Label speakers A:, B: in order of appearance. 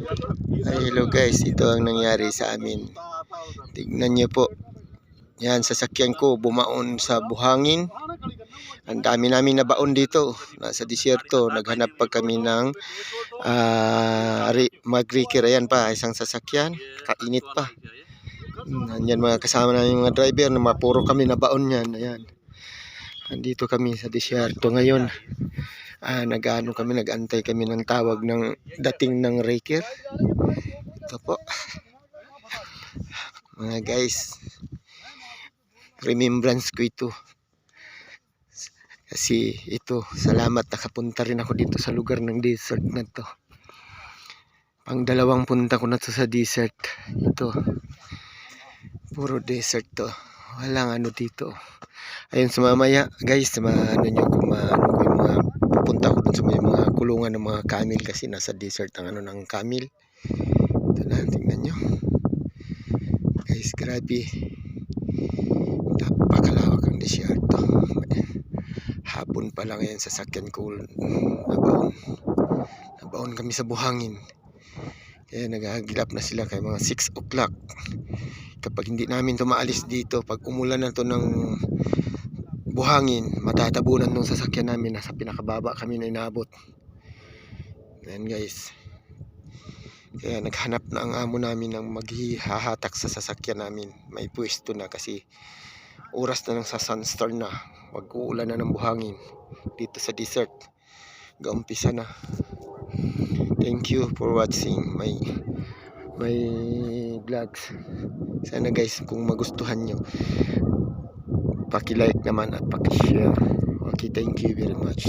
A: Ay, hello guys, ito ang nangyari sa amin. Tignan niyo po. Yan, sasakyan ko bumaon sa buhangin. Ang dami namin nabaon dito. Nasa disyerto. Naghanap pa kami ng mag-reker. Ayan pa, isang sasakyan. Kainit pa. Yan mga kasama namin mga driver. Puro kami nabaon yan. Ayan. Andito kami sa disyerto ngayon. Nag-antay kami ng tawag ng dating ng raker. Ito po. Mga guys, remembrance ko ito. Kasi ito, salamat nakapunta rin ako dito sa lugar ng desert na to. Pang dalawang punta ko na to sa desert. Ito, puro desert to. Walang ano dito. Ayun, sumamaya guys, kung yung mga pupunta ko dun sa mga kulungan ng mga camel kasi nasa desert ang ano ng camel. Ito na, tingnan nyo. Guys, grabe. Napakalawak ang disyerto. Hapon pa lang yan, sasakyan ko nabaon kami sa buhangin. Kaya naghahagilap na sila kay mga 6 o'clock. Kapag hindi namin tumaalis dito, pag umulan na to ng buhangin, matatabunan ng sasakyan namin. Nasa pinakababa kami na inabot. Ayan guys. Kaya naghanap na ang amo namin ng maghihahatak sa sasakyan namin. May pwesto na kasi oras na lang sa sunstorm na. Mag-uulan na ng buhangin dito sa desert. Gaumpisa na. Thank you for watching my vlogs. Sana guys, kung magustuhan nyo, paki-like naman at paki-share. Okay, thank you very much.